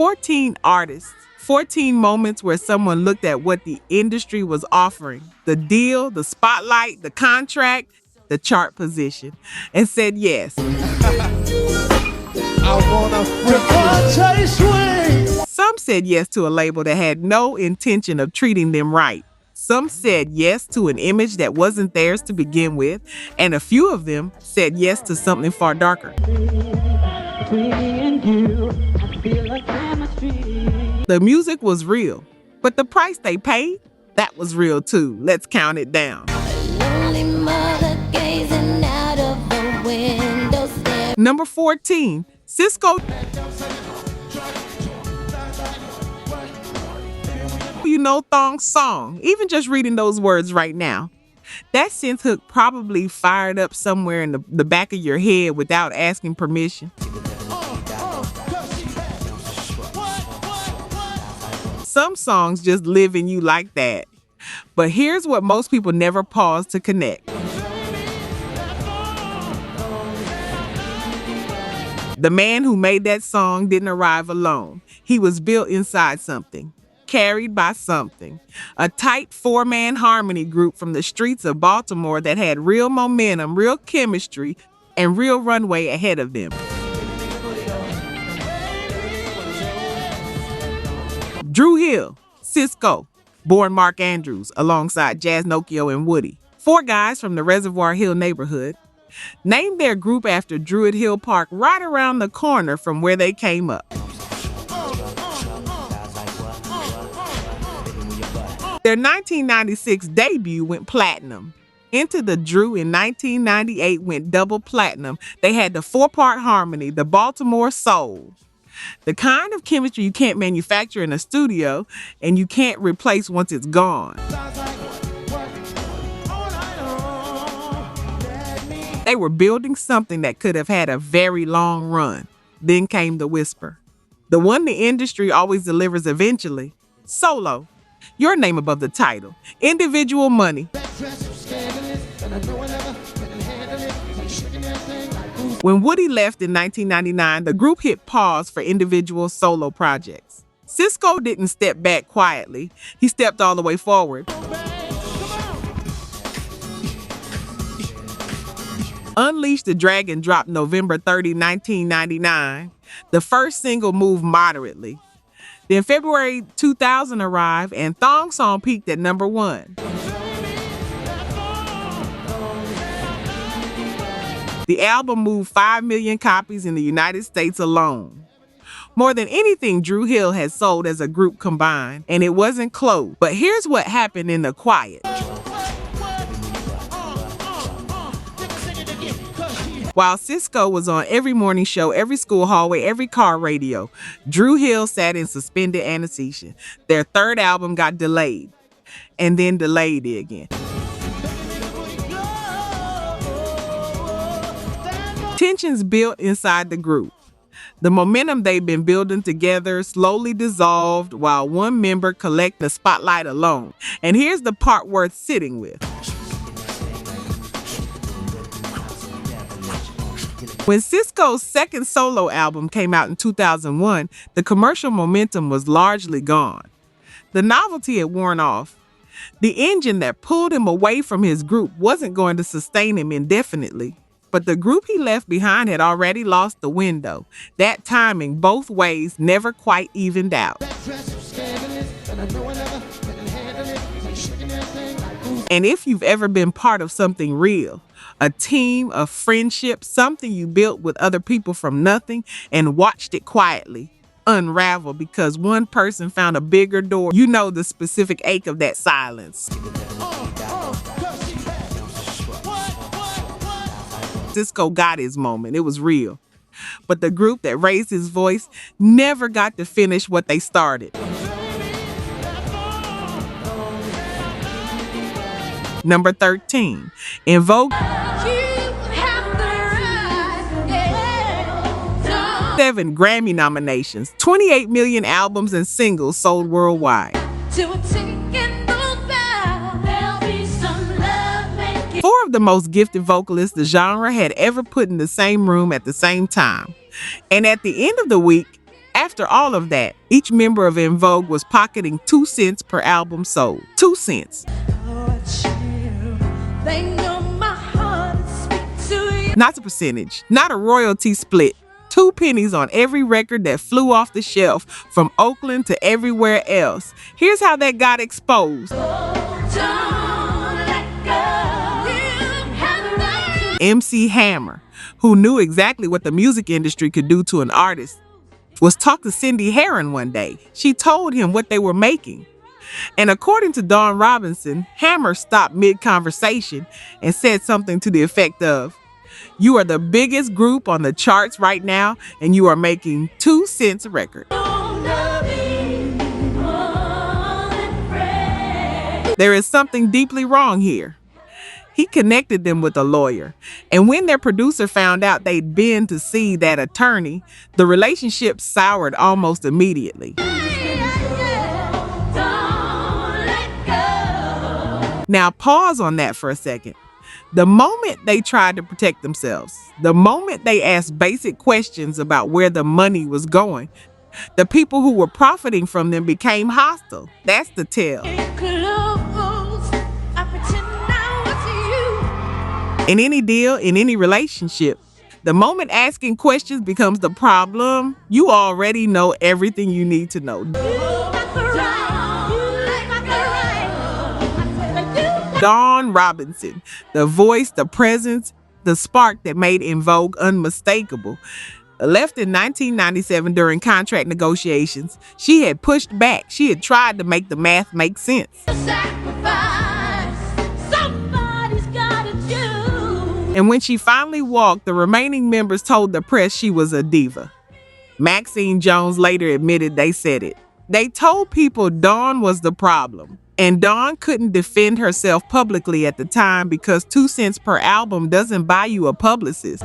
14 artists, 14 moments where someone looked at what the industry was offering, the deal, the spotlight, the contract, the chart position, and said yes. Some said yes to a label that had no intention of treating them right. Some said yes to an image that wasn't theirs to begin with, and a few of them said yes to something far darker. The music was real, but the price they paid, that was real too. Let's count it down. Number 14, Sisqó. You know Thong's song, even just reading those words right now. That synth hook probably fired up somewhere in the back of your head without asking permission. Some songs just live in you like that. But here's what most people never pause to connect. The man who made that song didn't arrive alone. He was built inside something, carried by something. A tight four-man harmony group from the streets of Baltimore that had real momentum, real chemistry, and real runway ahead of them. Dru Hill, Sisqó, born Mark Andrews, alongside Jazz Nokio and Woody. 4 guys from the Reservoir Hill neighborhood. Named their group after Druid Hill Park right around the corner from where they came up. Their 1996 debut went platinum. Into the Dru in 1998 went double platinum. They had the 4-part harmony, the Baltimore soul. The kind of chemistry you can't manufacture in a studio and you can't replace once it's gone. They were building something that could have had a very long run. Then came the whisper. The one the industry always delivers eventually. Solo. Your name above the title. Individual money. When Woody left in 1999, the group hit pause for individual solo projects. Sisqó didn't step back quietly. He stepped all the way forward. Unleash the Dragon dropped November 30, 1999. The first single moved moderately. Then February 2000 arrived and Thong Song peaked at number 1. The album moved 5 million copies in the United States alone. More than anything Dru Hill had sold as a group combined, and it wasn't close. But here's what happened in the quiet. While Sisqó was on every morning show, every school hallway, every car radio, Dru Hill sat in suspended anesthesia. Their 3rd album got delayed, and then delayed again. Tensions built inside the group. The momentum they'd been building together slowly dissolved while one member collected the spotlight alone. And here's the part worth sitting with. When Sisqó's second solo album came out in 2001, the commercial momentum was largely gone. The novelty had worn off. The engine that pulled him away from his group wasn't going to sustain him indefinitely. But the group he left behind had already lost the window. That timing both ways never quite evened out. And if you've ever been part of something real, a team, a friendship, something you built with other people from nothing and watched it quietly unravel because one person found a bigger door, you know the specific ache of that silence. Sisqó got his moment. It was real. But the group that raised his voice never got to finish what they started. Number 13, in Vogue, 7 Grammy nominations, 28 million albums and singles sold worldwide. 4 of the most gifted vocalists the genre had ever put in the same room at the same time. And at the end of the week, After all of that, each member of En Vogue was pocketing 2 cents per album sold. 2 cents. Not a percentage, not a royalty split. 2 pennies on every record that flew off the shelf from Oakland to everywhere else. Here's how that got exposed. MC Hammer, who knew exactly what the music industry could do to an artist, was talking to Cindy Herron one day. She told him what they were making. And according to Dawn Robinson, Hammer stopped mid-conversation and said something to the effect of, "You are the biggest group on the charts right now, and you are making 2 cents a record." There is something deeply wrong here. He connected them with a lawyer, and when their producer found out they'd been to see that attorney, the relationship soured almost immediately. Now pause on that for a second. The moment they tried to protect themselves, the moment they asked basic questions about where the money was going, the people who were profiting from them became hostile. That's the tell. In any deal, in any relationship, the moment asking questions becomes the problem, you already know everything you need to know. Dawn Robinson, the voice, the presence, the spark that made En Vogue unmistakable. Left in 1997 during contract negotiations, she had pushed back. She had tried to make the math make sense. And when she finally walked, the remaining members told the press she was a diva. Maxine Jones later admitted they said it. They told people Dawn was the problem. And Dawn couldn't defend herself publicly at the time because 2 cents per album doesn't buy you a publicist.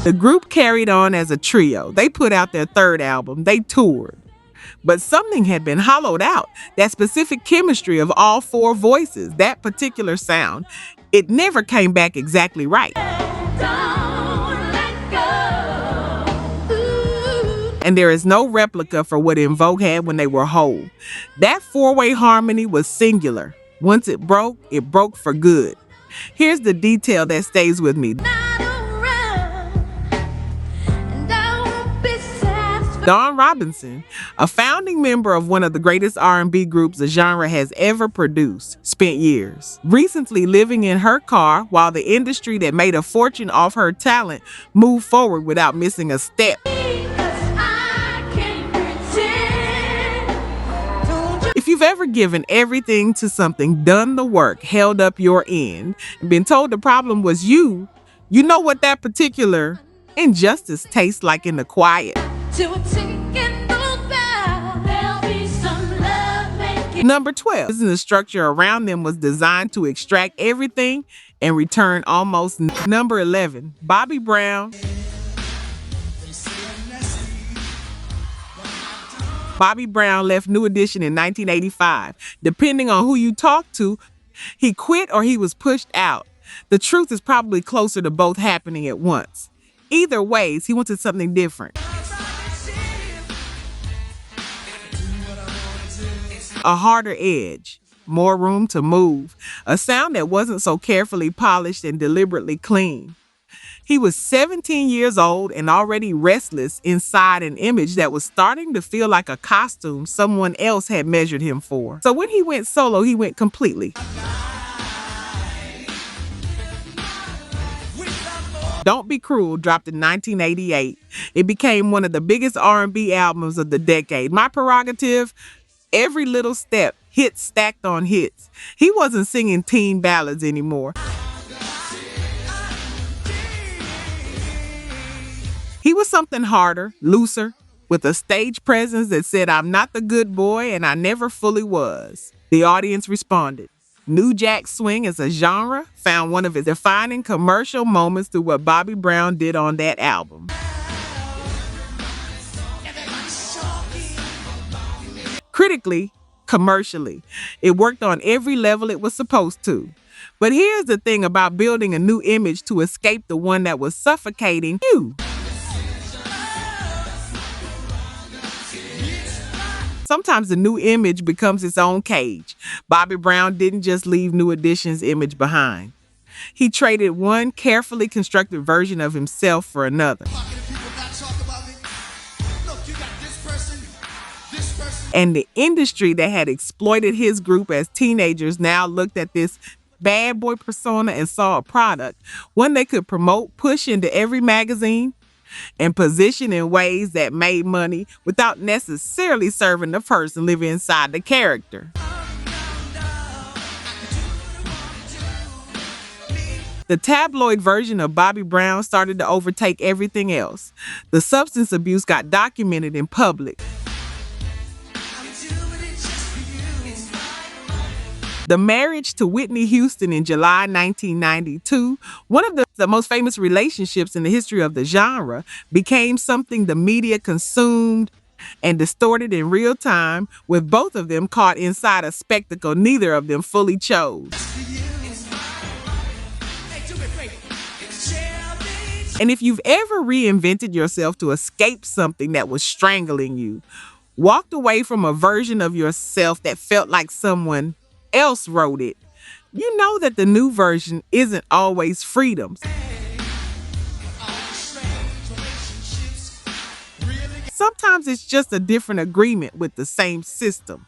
The group carried on as a trio. They put out their 3rd album. They toured. But something had been hollowed out. That specific chemistry of all 4 voices, that particular sound, it never came back exactly right. And there is no replica for what En Vogue had when they were whole. That 4-way harmony was singular. Once it broke for good. Here's the detail that stays with me. Dawn Robinson, a founding member of one of the greatest R&B groups the genre has ever produced, spent years recently living in her car while the industry that made a fortune off her talent moved forward without missing a step. If you've ever given everything to something, done the work, held up your end, and been told the problem was you know what that particular injustice tastes like in the quiet. Number 12. The structure around them was designed to extract everything and return almost. Number 11. Bobby Brown. Bobby Brown left New Edition in 1985. Depending on who you talk to, he quit or he was pushed out. The truth is probably closer to both happening at once. Either ways, he wanted something different. A harder edge, more room to move, a sound that wasn't so carefully polished and deliberately clean. He was 17 years old and already restless inside an image that was starting to feel like a costume someone else had measured him for. So when he went solo, he went completely. Don't Be Cruel dropped in 1988. It became one of the biggest R&B albums of the decade. My prerogative, every little step, hits stacked on hits. He wasn't singing teen ballads anymore. He was something harder, looser, with a stage presence that said, "I'm not the good boy and I never fully was." The audience responded. New Jack Swing as a genre found one of its defining commercial moments through what Bobby Brown did on that album. Critically, commercially, it worked on every level it was supposed to. But here's the thing about building a new image to escape the one that was suffocating you. Sometimes the new image becomes its own cage. Bobby Brown didn't just leave New Edition's image behind. He traded one carefully constructed version of himself for another. And the industry that had exploited his group as teenagers now looked at this bad boy persona and saw a product, one they could promote, push into every magazine, and position in ways that made money without necessarily serving the person living inside the character. The tabloid version of Bobby Brown started to overtake everything else. The substance abuse got documented in public. The marriage to Whitney Houston in July 1992, one of the most famous relationships in the history of the genre, became something the media consumed and distorted in real time, with both of them caught inside a spectacle neither of them fully chose. And if you've ever reinvented yourself to escape something that was strangling you, walked away from a version of yourself that felt like someone else wrote it, you know that the new version isn't always freedom. Sometimes it's just a different agreement with the same system.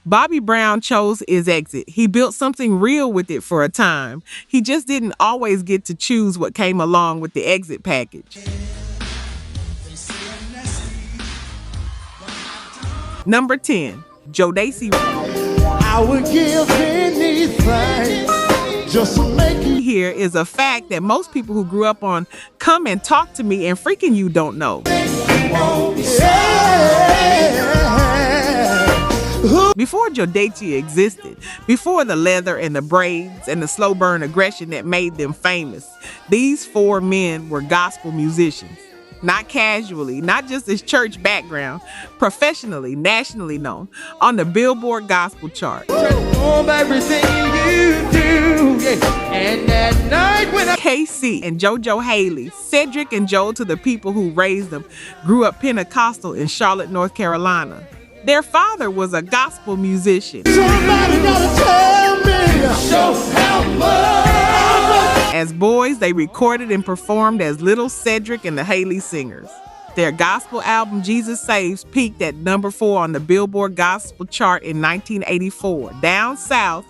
Bobby Brown chose his exit. He built something real with it for a time. He just didn't always get to choose what came along with the exit package. Number 10, Jodeci. I would give anything just to make you. Here is a fact that most people who grew up on Come and Talk to Me and Freaking You don't know. Before Jodeci existed, before the leather and the braids and the slow burn aggression that made them famous, these four men were gospel musicians. Not casually, not just as church background, professionally, nationally known, on the Billboard Gospel chart. KC and JoJo Haley, Cedric and Joel to the people who raised them, grew up Pentecostal in Charlotte, North Carolina. Their father was a gospel musician. Somebody gotta tell me, show how much. As boys, they recorded and performed as Little Cedric and the Haley Singers. Their gospel album, Jesus Saves, peaked at number 4 on the Billboard Gospel chart in 1984. Down south,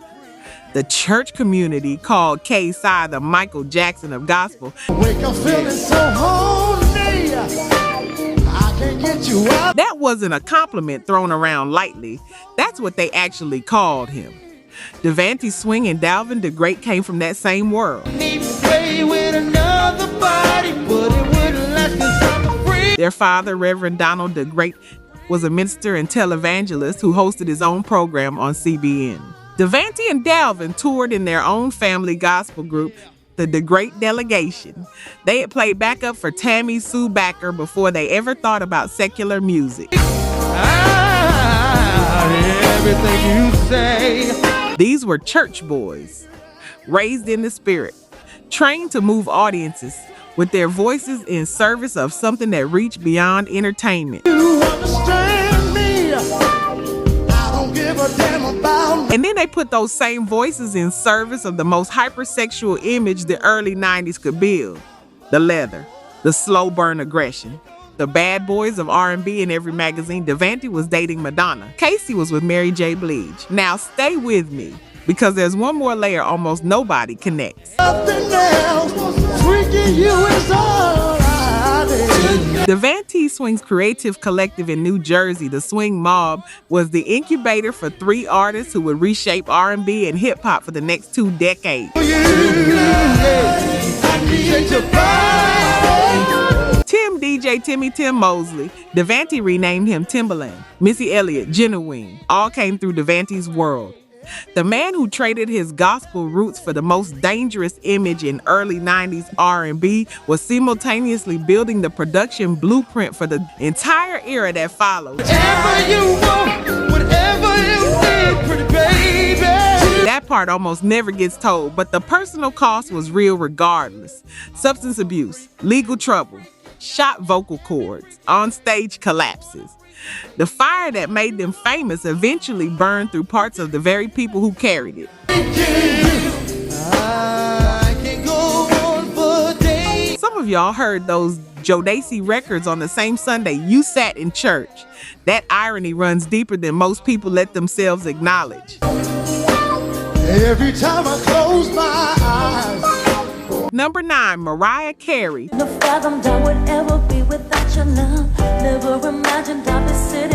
the church community called KSI the Michael Jackson of gospel. Wake up feeling so horny, I can't get you out. That wasn't a compliment thrown around lightly. That's what they actually called him. Devante Swing and Dalvin the Great came from that same world. Their father, Reverend Donald the Great, was a minister and televangelist who hosted his own program on CBN. Devante and Dalvin toured in their own family gospel group, the Great Delegation. They had played backup for Tammy Sue Backer before they ever thought about secular music. Everything you say. These were church boys, raised in the spirit, trained to move audiences with their voices in service of something that reached beyond entertainment. You understand me? I don't give a damn about me. And then they put those same voices in service of the most hypersexual image the early 90s could build. The leather, the slow burn aggression, the bad boys of R&B in every magazine. Devante was dating Madonna. Casey was with Mary J. Blige. Now stay with me, because there's one more layer almost nobody connects. Nothing else, freaking you is all I need. Devante Swing's creative collective in New Jersey, the Swing Mob, was the incubator for 3 artists who would reshape R&B and hip-hop for the next 2 decades. DJ Timmy Tim Mosley, Devante renamed him Timbaland. Missy Elliott, Genuine, all came through Devante's world. The man who traded his gospel roots for the most dangerous image in early 90s R&B was simultaneously building the production blueprint for the entire era that followed. Whatever you want, whatever you need, pretty baby. That part almost never gets told, but the personal cost was real regardless. Substance abuse, legal trouble, shot vocal cords, on-stage collapses. The fire that made them famous eventually burned through parts of the very people who carried it. Some of y'all heard those Jodeci records on the same Sunday you sat in church. That irony runs deeper than most people let themselves acknowledge. Every time I close my eyes. Number 9, Mariah Carey.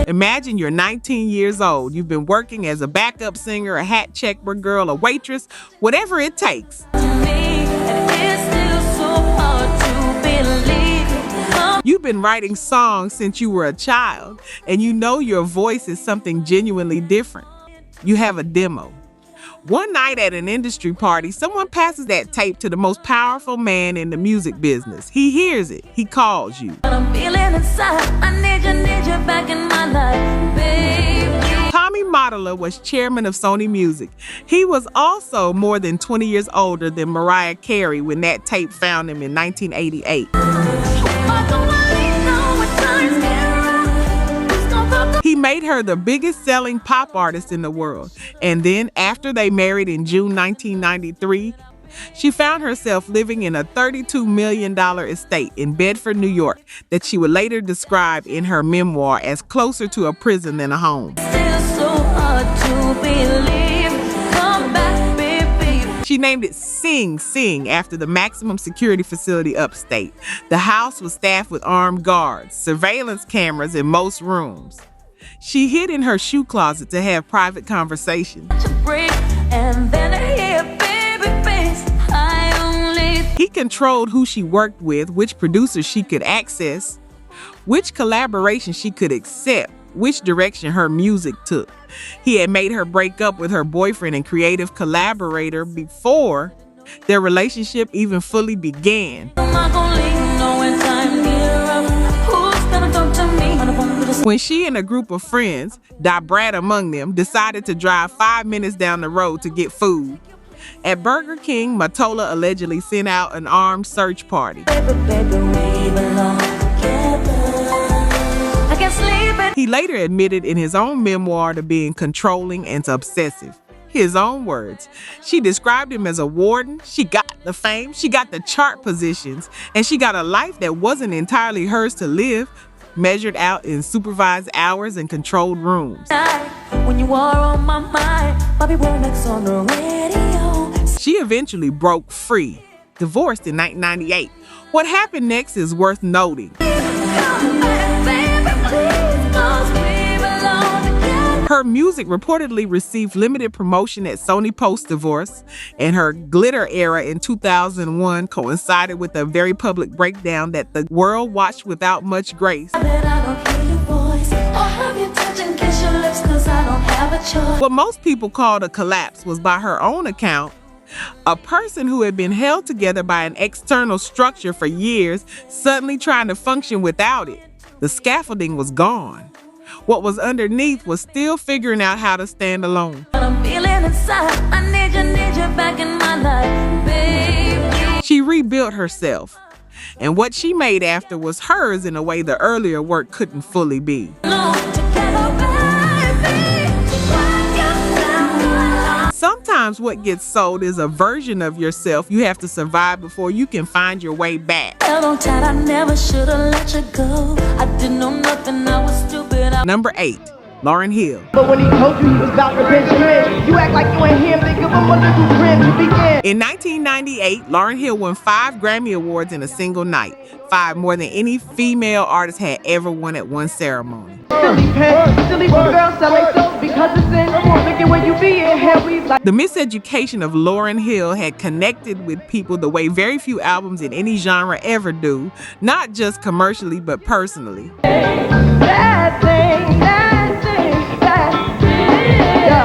Imagine you're 19 years old. You've been working as a backup singer, a hat checker girl, a waitress, whatever it takes. You've been writing songs since you were a child, and you know your voice is something genuinely different. You have a demo. One night at an industry party, someone passes that tape to the most powerful man in the music business. He hears it. He calls you. Tommy Modeler was chairman of Sony Music. He was also more than 20 years older than Mariah Carey when that tape found him in 1988. He made her the biggest selling pop artist in the world. And then after they married in June 1993, she found herself living in a $32 million estate in Bedford, New York, that she would later describe in her memoir as closer to a prison than a home. She named it Sing Sing after the maximum security facility upstate. The house was staffed with armed guards, surveillance cameras in most rooms. She hid in her shoe closet to have private conversations. He controlled who she worked with, which producers she could access, which collaboration she could accept, which direction her music took. He had made her break up with her boyfriend and creative collaborator before their relationship even fully began. When she and a group of friends, Da Brat among them, decided to drive 5 minutes down the road to get food. At Burger King, Mottola allegedly sent out an armed search party. He later admitted in his own memoir to being controlling and obsessive. His own words. She described him as a warden. She got the fame, she got the chart positions, and she got a life that wasn't entirely hers to live, measured out in supervised hours and controlled rooms. When you are on my mind, Bobby Womack's on the radio. She eventually broke free, divorced in 1998. What happened next is worth noting. Her music reportedly received limited promotion at Sony post-divorce, and her glitter era in 2001 coincided with a very public breakdown that the world watched without much grace. What most people called a collapse was, by her own account, a person who had been held together by an external structure for years suddenly trying to function without it. The scaffolding was gone. What was underneath was still figuring out how to stand alone. She rebuilt herself, and what she made after was hers in a way the earlier work couldn't fully be. Sometimes what gets sold is a version of yourself you have to survive before you can find your way back. Number 8, Lauryn Hill. But when he told you he was about to Benjamin, you act like you ain't him, think of him a little grin to begin. In 1998, Lauryn Hill won 5 Grammy Awards in a single night, 5 more than any female artist had ever won at one ceremony. Silly girls selling soap because it's in. Look at where you be in, here we like. The miseducation of Lauryn Hill had connected with people the way very few albums in any genre ever do, not just commercially but personally.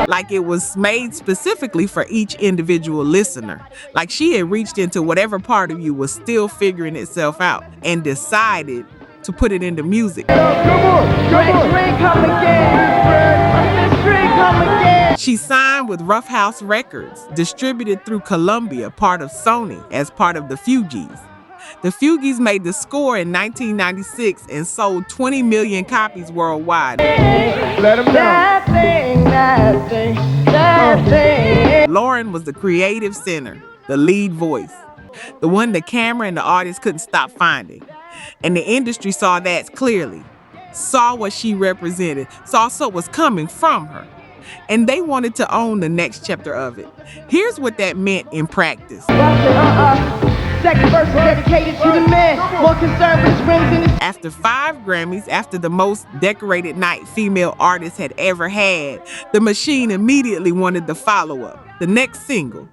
Like it was made specifically for each individual listener. Like she had reached into whatever part of you was still figuring itself out and decided to put it into music. She signed with Rough House Records, distributed through Columbia, part of Sony, as part of the Fugees. The Fugees made the score in 1996 and sold 20 million copies worldwide. Let him know. Lauryn was the creative center, the lead voice, the one the camera and the audience couldn't stop finding. And the industry saw that clearly, saw what she represented, saw what was coming from her. And they wanted to own the next chapter of it. Here's what that meant in practice. Second verse is dedicated to the man, more concerned with his rings and his... After 5 Grammys, after the most decorated night female artist had ever had, the machine immediately wanted the follow-up, the next single,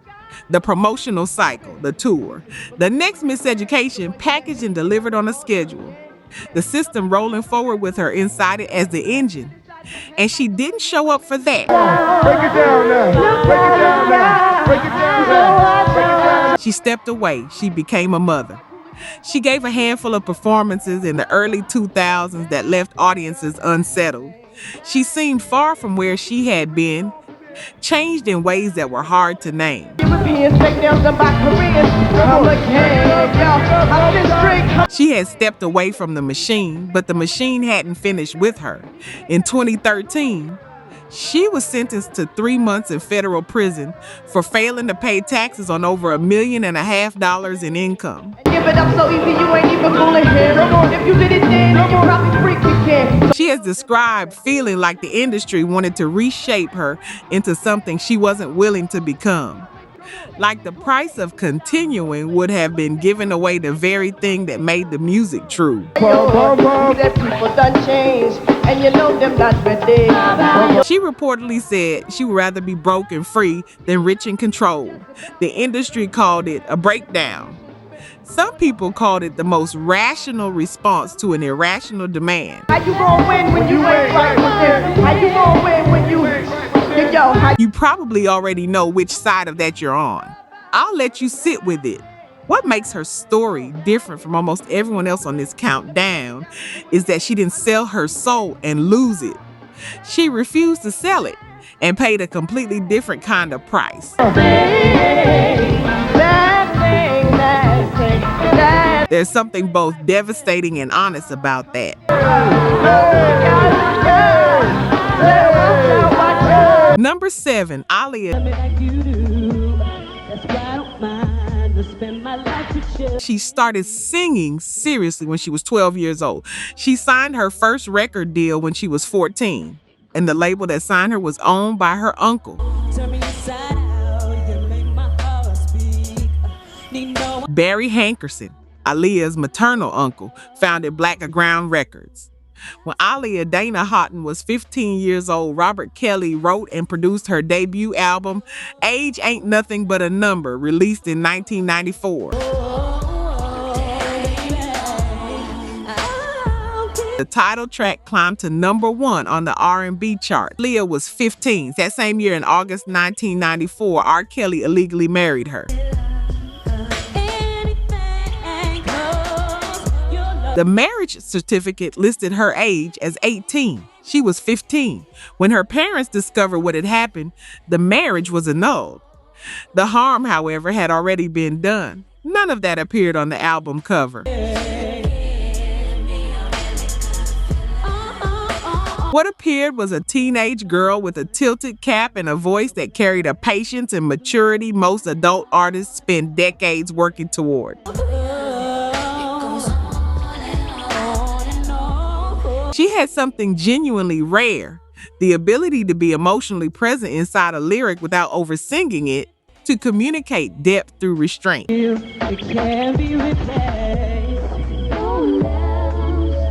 the promotional cycle, the tour, the next Miseducation, packaged and delivered on a schedule. The system rolling forward with her inside it as the engine. And she didn't show up for that. Break it down now. Break it down now. Break it down now. Break it down. She stepped away. She became a mother. She gave a handful of performances in the early 2000s that left audiences unsettled. She seemed far from where she had been, changed in ways that were hard to name. She had stepped away from the machine, but the machine hadn't finished with her. In 2013, she was sentenced to 3 months in federal prison for failing to pay taxes on over $1.5 million in income. Give it up so easy, you ain't even fooling him. If you did it then, you probably freak again. She has described feeling like the industry wanted to reshape her into something she wasn't willing to become. Like the price of continuing would have been giving away the very thing that made the music true. That people done changed, and you know them not ready. She reportedly said she would rather be broke and free than rich and controlled. The industry called it a breakdown. Some people called it the most rational response to an irrational demand. How you gonna win when you ain't right with them? How you gonna win when you... You probably already know which side of that you're on. I'll let you sit with it. What makes her story different from almost everyone else on this countdown is that she didn't sell her soul and lose it. She refused to sell it and paid a completely different kind of price. There's something both devastating and honest about that. Number 7, Aaliyah. She started singing seriously when she was 12 years old. She signed her first record deal when she was 14, and the label that signed her was owned by her uncle. Barry Hankerson, Aaliyah's maternal uncle, founded Black Ground Records. When Aaliyah Dana Houghton was 15 years old, Robert Kelly wrote and produced her debut album, Age Ain't Nothing But a Number, released in 1994. The title track climbed to number 1 on the R&B chart. Aaliyah was 15. That same year, in August 1994, R. Kelly illegally married her. The marriage certificate listed her age as 18. She was 15. When her parents discovered what had happened, the marriage was annulled. The harm, however, had already been done. None of that appeared on the album cover. What appeared was a teenage girl with a tilted cap and a voice that carried a patience and maturity most adult artists spend decades working toward. She had something genuinely rare, the ability to be emotionally present inside a lyric without over-singing it, to communicate depth through restraint.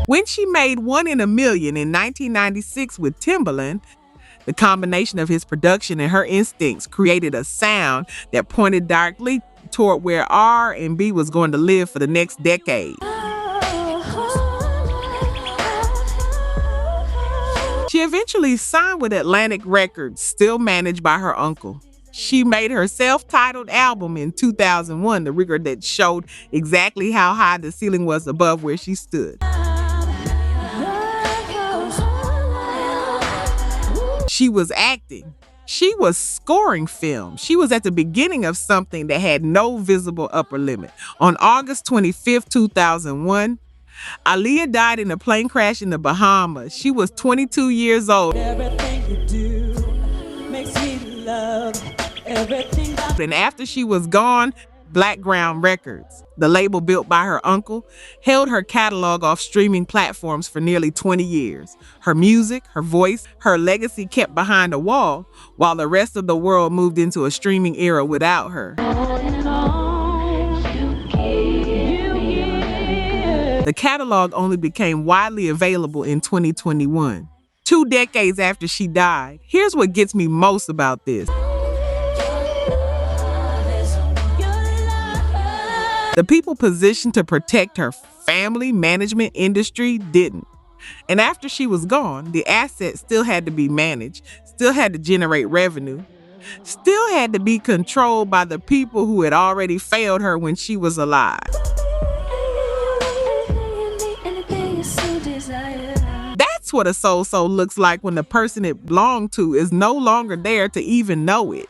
When she made One in a Million in 1996 with Timbaland, the combination of his production and her instincts created a sound that pointed directly toward where R&B was going to live for the next decade. She eventually signed with Atlantic Records, still managed by her uncle. She made her self-titled album in 2001, the record that showed exactly how high the ceiling was above where she stood. She was acting, She was scoring film. She was at the beginning of something that had no visible upper limit. On August 25th, 2001, Aaliyah died in a plane crash in the Bahamas. She was 22 years old. Everything you do makes me love everything. And after she was gone, Blackground Records, the label built by her uncle, held her catalog off streaming platforms for nearly 20 years. Her music, her voice, her legacy kept behind a wall, while the rest of the world moved into a streaming era without her. The catalog only became widely available in 2021, 2 decades after she died. Here's what gets me most about this. The people positioned to protect her family management industry didn't. And after she was gone, the assets still had to be managed, still had to generate revenue, still had to be controlled by the people who had already failed her when she was alive. That's what a soul looks like when the person it belonged to is no longer there to even know it.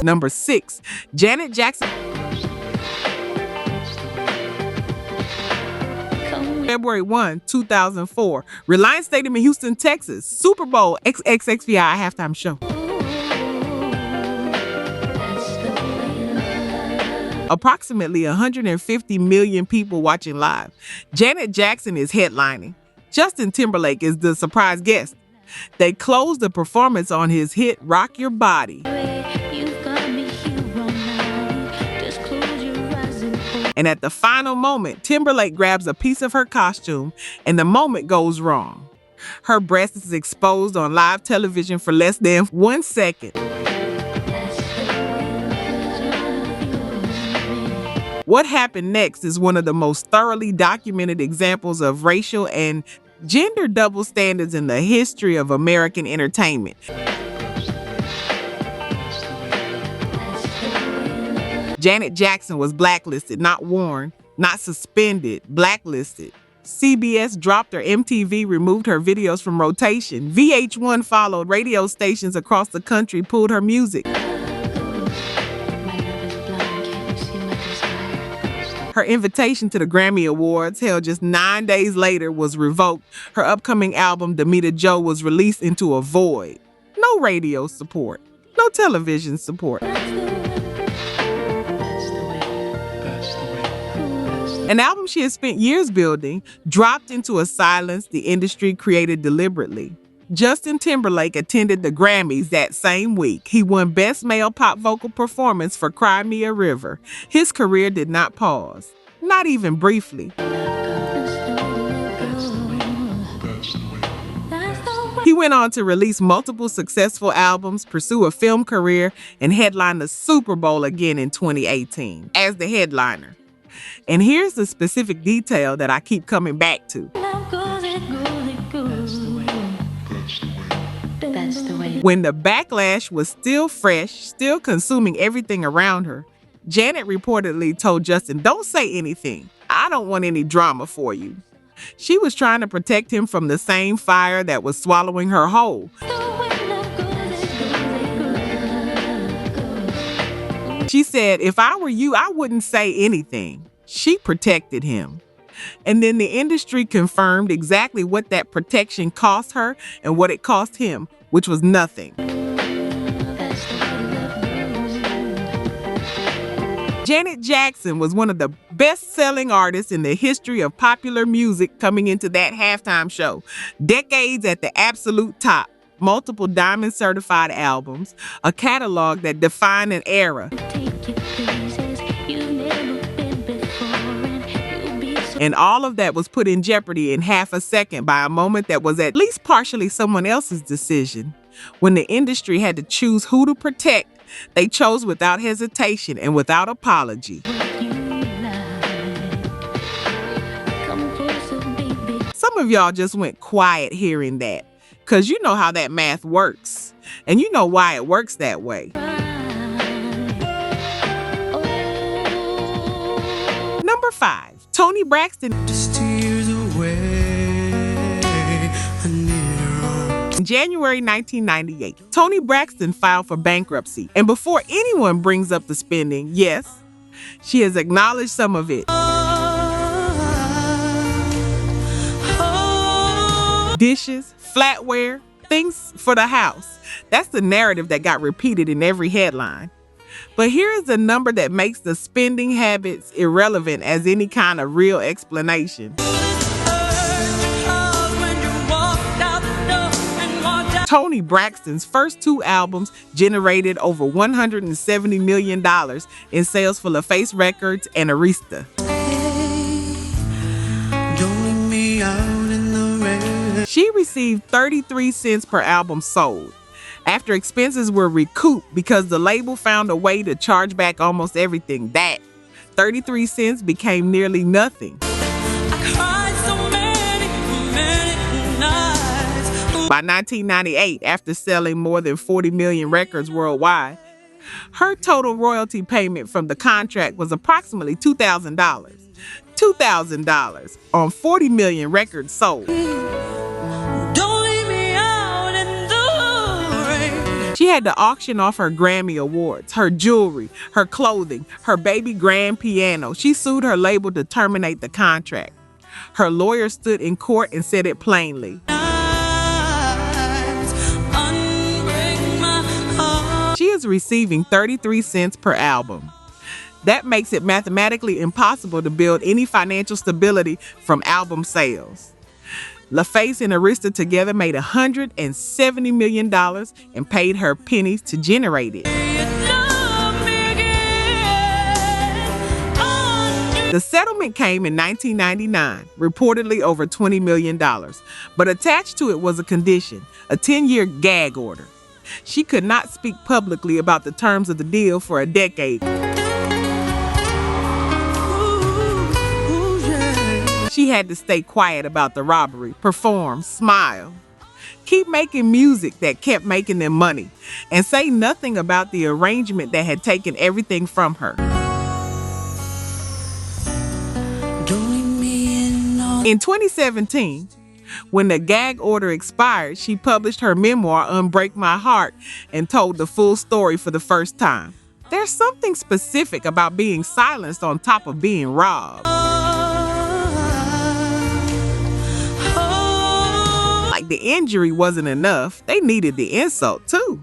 Number 6, Janet Jackson. February 1, 2004, Reliance Stadium in Houston, Texas, Super Bowl XXXVI halftime show. Approximately 150 million people watching live. Janet Jackson is headlining. Justin Timberlake is the surprise guest. They closed the performance on his hit Rock Your Body. And at the final moment, Timberlake grabs a piece of her costume and the moment goes wrong. Her breast is exposed on live television for less than 1 second. What happened next is one of the most thoroughly documented examples of racial and gender double standards in the history of American entertainment. Janet Jackson was blacklisted, not warned, not suspended, blacklisted. CBS dropped her, MTV removed her videos from rotation. VH1 followed, radio stations across the country pulled her music. Her invitation to the Grammy Awards, held just 9 days later, was revoked. Her upcoming album, Damita Jo, was released into a void. No radio support, no television support. An album she had spent years building dropped into a silence the industry created deliberately. Justin Timberlake attended the Grammys that same week. He won Best Male Pop Vocal Performance for Cry Me a River. His career did not pause, not even briefly. He went on to release multiple successful albums, pursue a film career, and headline the Super Bowl again in 2018 as the headliner. And here's the specific detail that I keep coming back to. When the backlash was still fresh, still consuming everything around her, Janet reportedly told Justin, "Don't say anything. I don't want any drama for you." She was trying to protect him from the same fire that was swallowing her whole. She said, "If I were you, I wouldn't say anything." She protected him. And then the industry confirmed exactly what that protection cost her and what it cost him, which was nothing. Janet Jackson was one of the best-selling artists in the history of popular music coming into that halftime show. Decades at the absolute top, multiple diamond-certified albums, a catalog that defined an era. And all of that was put in jeopardy in half a second by a moment that was at least partially someone else's decision. When the industry had to choose who to protect, they chose without hesitation and without apology. Some of y'all just went quiet hearing that, because you know how that math works, and you know why it works that way. Number 5, Toni Braxton. Just tears away. In January 1998, Toni Braxton filed for bankruptcy, and before anyone brings up the spending, yes, she has acknowledged some of it. Dishes, flatware, things for the house. That's the narrative that got repeated in every headline. But here is a number that makes the spending habits irrelevant as any kind of real explanation. Toni Braxton's first two albums generated over $170 million in sales for LaFace Records and Arista. She received 33 cents per album sold, after expenses were recouped because the label found a way to charge back almost everything. That 33 cents became nearly nothing. By 1998, after selling more than 40 million records worldwide, her total royalty payment from the contract was approximately $2,000. $2,000 on 40 million records sold. She had to auction off her Grammy awards, her jewelry, her clothing, her baby grand piano. She sued her label to terminate the contract. Her lawyer stood in court and said it plainly. She is receiving 33 cents per album. That makes it mathematically impossible to build any financial stability from album sales. LaFace and Arista together made $170 million and paid her pennies to generate it. The settlement came in 1999, reportedly over $20 million, but attached to it was a condition, a 10-year gag order. She could not speak publicly about the terms of the deal for a decade. She had to stay quiet about the robbery, perform, smile, keep making music that kept making them money, and say nothing about the arrangement that had taken everything from her. In 2017, when the gag order expired, she published her memoir, Unbreak My Heart, and told the full story for the first time. There's something specific about being silenced on top of being robbed. Like the injury wasn't enough, they needed the insult too.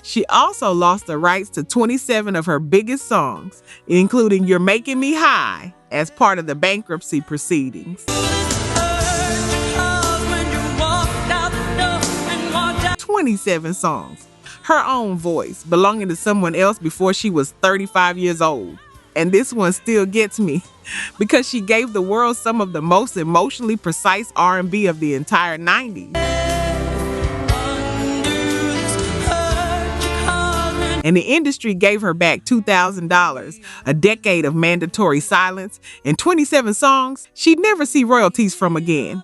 She also lost the rights to 27 of her biggest songs, including You're Making Me High, as part of the bankruptcy proceedings. 27 songs, her own voice, belonging to someone else before she was 35 years old. And this one still gets me because she gave the world some of the most emotionally precise R&B of the entire 90s. And the industry gave her back $2,000, a decade of mandatory silence, and 27 songs she'd never see royalties from again.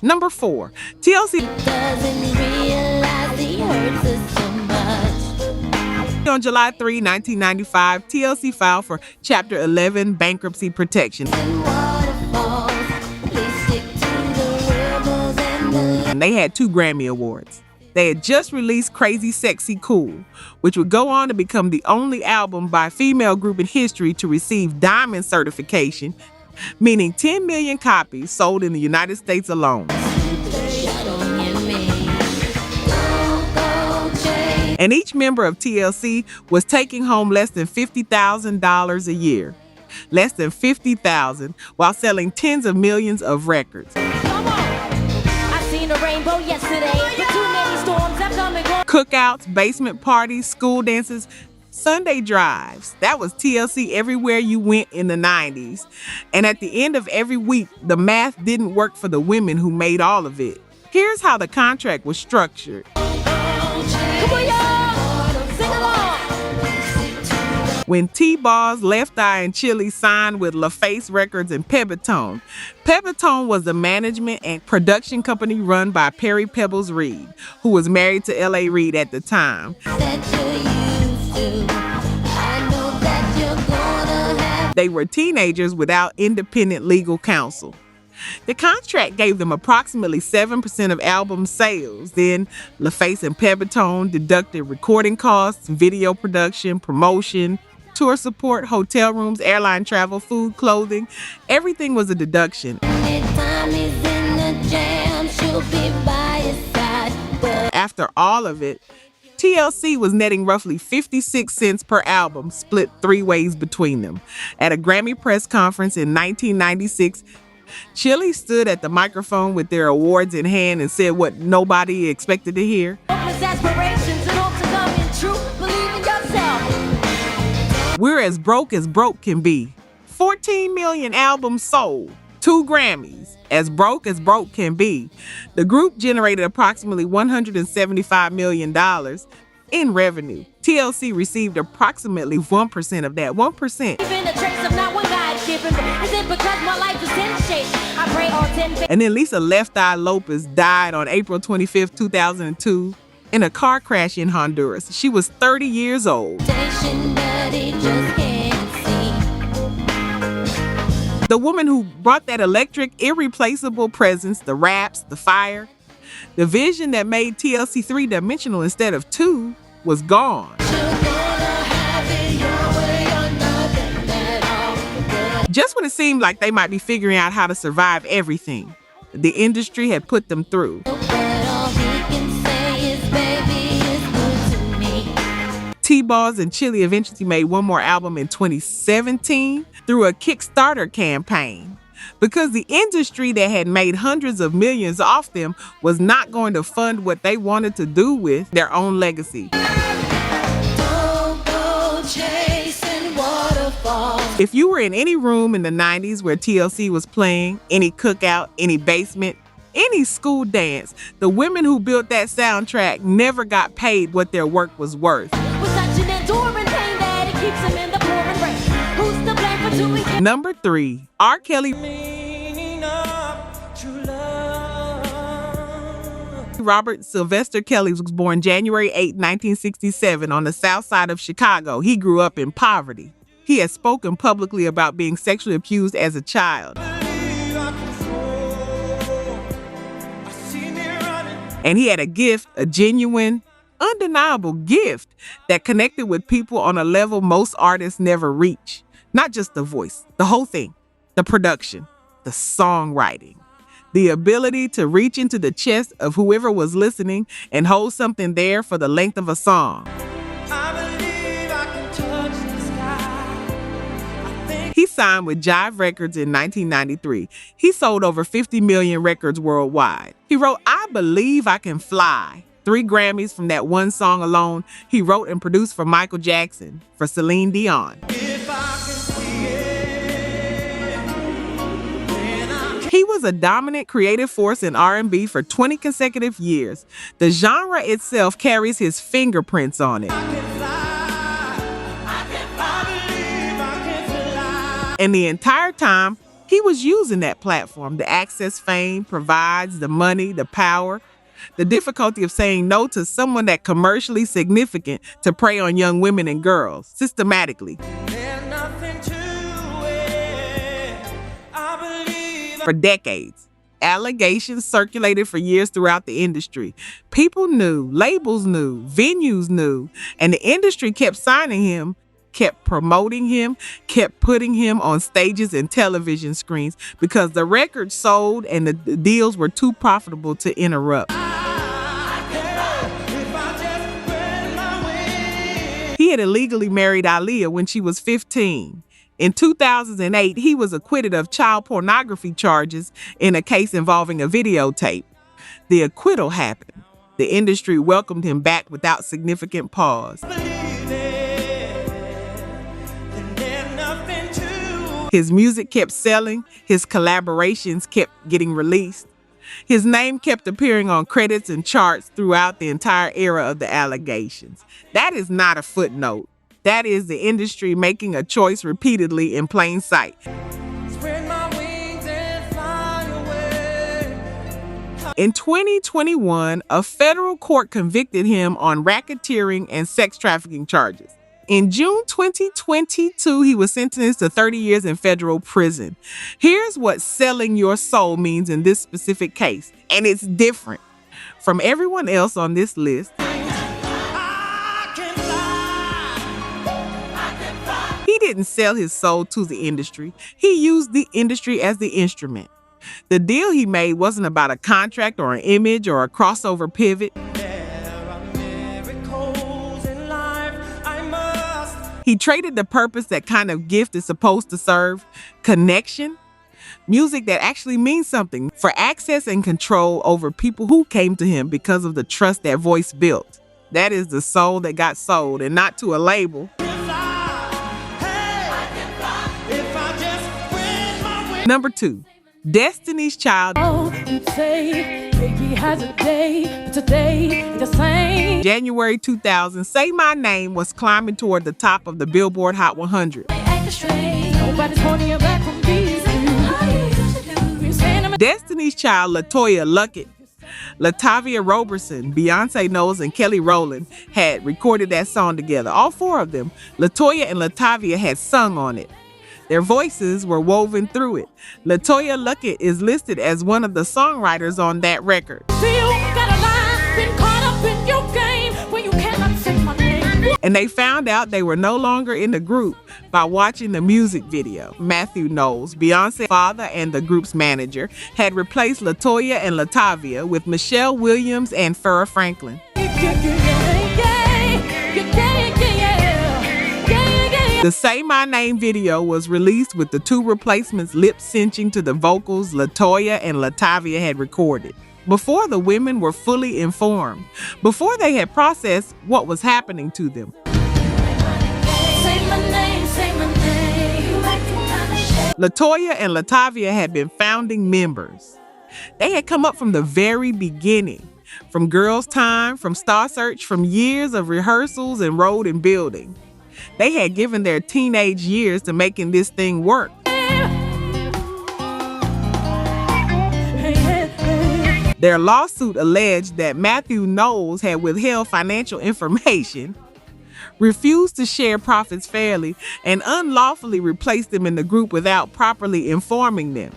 Number 4, TLC doesn't realize he hurts us so much. On July 3, 1995, TLC filed for Chapter 11 bankruptcy protection. And they had 2 Grammy Awards. They had just released Crazy Sexy Cool, which would go on to become the only album by a female group in history to receive diamond certification, meaning 10 million copies sold in the United States alone. And each member of TLC was taking home less than $50,000 a year. Less than $50,000 while selling tens of millions of records. Come on. I seen a rainbow yesterday, but too many storms have come and gone. Cookouts, basement parties, school dances, Sunday drives. That was TLC everywhere you went in the 90s. And at the end of every week, the math didn't work for the women who made all of it. Here's how the contract was structured. Come on, y'all. Sing along. When T-Boz, Left Eye, and Chili signed with LaFace Records and Pebetone, Pebetone was the management and production company run by Perry Pebbles Reed, who was married to L.A. Reid at the time. They were teenagers without independent legal counsel. The contract gave them approximately 7% of album sales. Then LaFace and Pepitone deducted recording costs, video production, promotion, tour support, hotel rooms, airline travel, food, clothing. Everything was a deduction. After all of it, TLC was netting roughly 56 cents per album, split 3 ways between them. At a Grammy press conference in 1996, Chili stood at the microphone with their awards in hand and said what nobody expected to hear. We're as broke can be. 14 million albums sold, 2 Grammys, as broke can be. The group generated approximately $175 million in revenue. TLC received approximately 1% of that, 1%. And then Lisa Left Eye Lopez died on April 25th, 2002 in a car crash in Honduras. She was 30 years old. The woman who brought that electric, irreplaceable presence, the raps, the fire, the vision that made TLC 3-dimensional instead of 2 was gone. Just when it seemed like they might be figuring out how to survive everything the industry had put them through. T-Boz and Chili eventually made one more album in 2017 through a Kickstarter campaign, because the industry that had made hundreds of millions off them was not going to fund what they wanted to do with their own legacy. If you were in any room in the 90s where TLC was playing, any cookout, any basement, any school dance, the women who built that soundtrack never got paid what their work was worth. Number 3, R. Kelly. Robert Sylvester Kelly was born January 8, 1967 on the south side of Chicago. He grew up in poverty. He has spoken publicly about being sexually abused as a child. And he had a gift, a genuine, undeniable gift that connected with people on a level most artists never reach. Not just the voice, the whole thing, the production, the songwriting, the ability to reach into the chest of whoever was listening and hold something there for the length of a song. He signed with Jive Records in 1993. He sold over 50 million records worldwide. He wrote I Believe I Can Fly, 3 Grammys from that one song alone. He wrote and produced for Michael Jackson, for Celine Dion. He was a dominant creative force in R&B for 20 consecutive years. The genre itself carries his fingerprints on it. And the entire time, he was using that platform to access fame, provides the money, the power, the difficulty of saying no to someone that commercially significant to prey on young women and girls, systematically. For decades, allegations circulated for years throughout the industry. People knew, labels knew, venues knew, and the industry kept signing him, kept promoting him, kept putting him on stages and television screens because the records sold and the deals were too profitable to interrupt. He had illegally married Aaliyah when she was 15. In 2008, he was acquitted of child pornography charges in a case involving a videotape. The acquittal happened. The industry welcomed him back without significant pause. His music kept selling, his collaborations kept getting released. His name kept appearing on credits and charts throughout the entire era of the allegations. That is not a footnote. That is the industry making a choice repeatedly in plain sight. In 2021, a federal court convicted him on racketeering and sex trafficking charges. In June 2022, he was sentenced to 30 years in federal prison. Here's what selling your soul means in this specific case, and it's different from everyone else on this list. He didn't sell his soul to the industry. He used the industry as the instrument. The deal he made wasn't about a contract or an image or a crossover pivot. He traded the purpose that kind of gift is supposed to serve, connection, music that actually means something, for access and control over people who came to him because of the trust that voice built. That is the soul that got sold, and not to a label. Number 2, Destiny's Child. January 2000, Say My Name was climbing toward the top of the Billboard Hot 100. Destiny's Child, LeToya Luckett, LaTavia Roberson, Beyonce Knowles, and Kelly Rowland had recorded that song together. All 4 of them, LeToya and LaTavia, had sung on it. Their voices were woven through it. LeToya Luckett is listed as one of the songwriters on that record. And they found out they were no longer in the group by watching the music video. Matthew Knowles, Beyonce's father and the group's manager, had replaced LeToya and LaTavia with Michelle Williams and Farrah Franklin. The Say My Name video was released with the 2 replacements lip-synching to the vocals LeToya and LaTavia had recorded. Before the women were fully informed, before they had processed what was happening to them. LeToya and LaTavia had been founding members. They had come up from the very beginning, from Girls' Time, from Star Search, from years of rehearsals and road and building. They had given their teenage years to making this thing work. Their lawsuit alleged that Matthew Knowles had withheld financial information, refused to share profits fairly, and unlawfully replaced them in the group without properly informing them.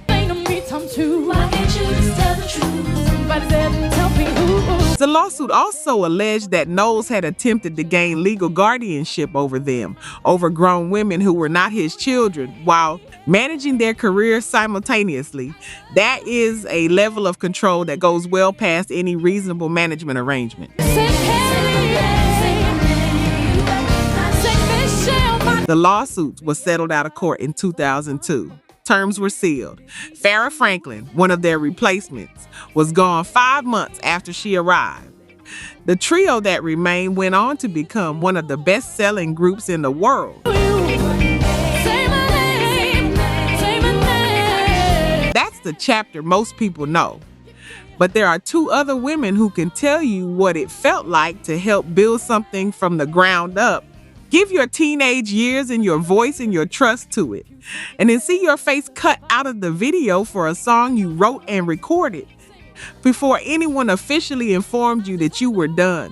The lawsuit also alleged that Knowles had attempted to gain legal guardianship over them, over grown women who were not his children, while managing their careers simultaneously. That is a level of control that goes well past any reasonable management arrangement. The lawsuit was settled out of court in 2002. Terms were sealed. Farrah Franklin, one of their replacements, was gone 5 months after she arrived. The trio that remained went on to become one of the best-selling groups in the world. That's the chapter most people know. But there are 2 other women who can tell you what it felt like to help build something from the ground up. Give your teenage years and your voice and your trust to it. And then see your face cut out of the video for a song you wrote and recorded before anyone officially informed you that you were done.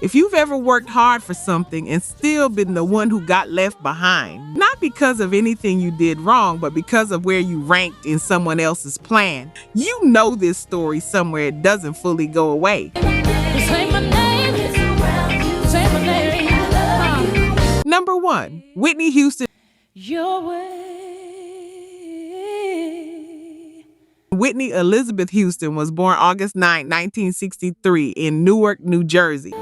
If you've ever worked hard for something and still been the one who got left behind, not because of anything you did wrong, but because of where you ranked in someone else's plan, you know this story somewhere it doesn't fully go away. Number 1, Whitney Houston. Your way. Whitney Elizabeth Houston was born August 9, 1963 in Newark, New Jersey.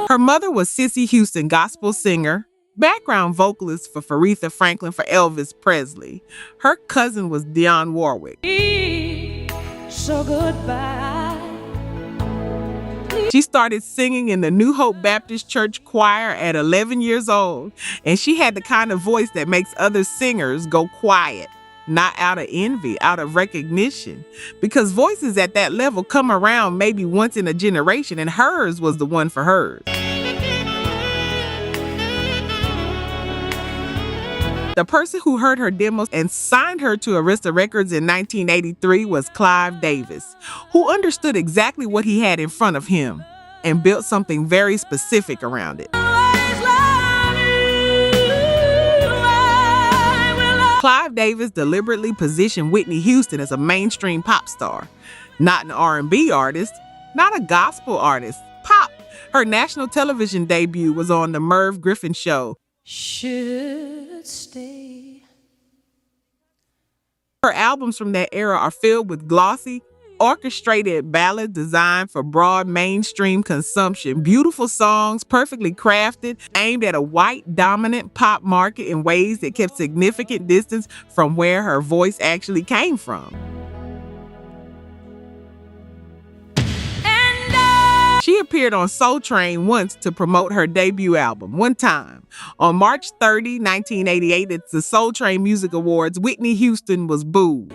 Her mother was Cissy Houston, gospel singer, background vocalist for Aretha Franklin for Elvis Presley. Her cousin was Dionne Warwick. So goodbye. She started singing in the New Hope Baptist Church choir at 11 years old, and she had the kind of voice that makes other singers go quiet, not out of envy, out of recognition, because voices at that level come around maybe once in a generation, and hers was the one for hers. The person who heard her demos and signed her to Arista Records in 1983 was Clive Davis, who understood exactly what he had in front of him and built something very specific around it. Clive Davis deliberately positioned Whitney Houston as a mainstream pop star, not an R&B artist, not a gospel artist, pop. Her national television debut was on The Merv Griffin Show. Should stay. Her albums from that era are filled with glossy, orchestrated ballads designed for broad mainstream consumption. Beautiful songs, perfectly crafted, aimed at a white dominant pop market in ways that kept significant distance from where her voice actually came from. She appeared on Soul Train once to promote her debut album, one time. On March 30, 1988, at the Soul Train Music Awards, Whitney Houston was booed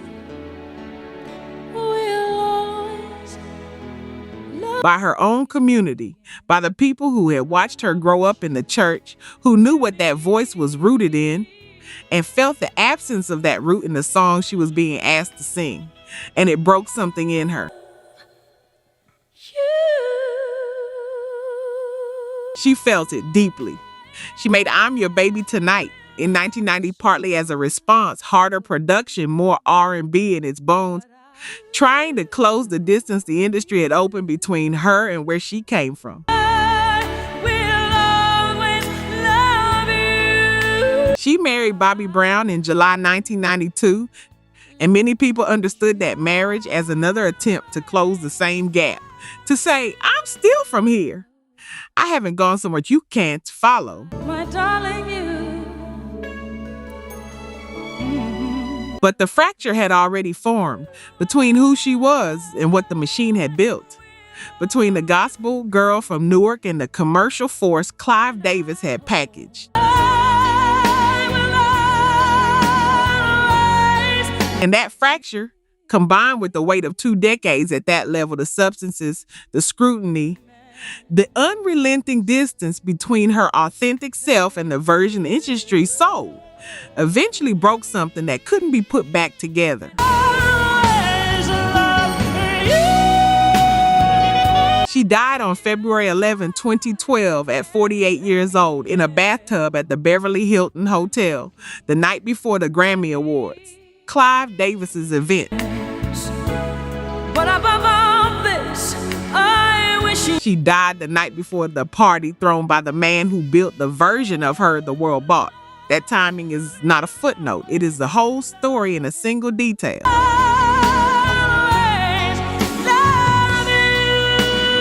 by her own community, by the people who had watched her grow up in the church, who knew what that voice was rooted in, and felt the absence of that root in the song she was being asked to sing. And it broke something in her. She felt it deeply. She made I'm Your Baby Tonight in 1990 partly as a response, harder production, more R&B in its bones, trying to close the distance the industry had opened between her and where she came from. She married Bobby Brown in July 1992, and many people understood that marriage as another attempt to close the same gap, to say, I'm still from here. I haven't gone somewhere you can't follow. My darling, you. But the fracture had already formed between who she was and what the machine had built. Between the gospel girl from Newark and the commercial force Clive Davis had packaged. And that fracture, combined with the weight of 2 decades at that level, the substances, the scrutiny, the unrelenting distance between her authentic self and the version the industry sold, eventually broke something that couldn't be put back together. She died on February 11, 2012 at 48 years old in a bathtub at the Beverly Hilton Hotel the night before the Grammy Awards, Clive Davis's event. But above all this, I wish you. She died the night before the party thrown by the man who built the version of her the world bought. That timing is not a footnote. It is the whole story in a single detail.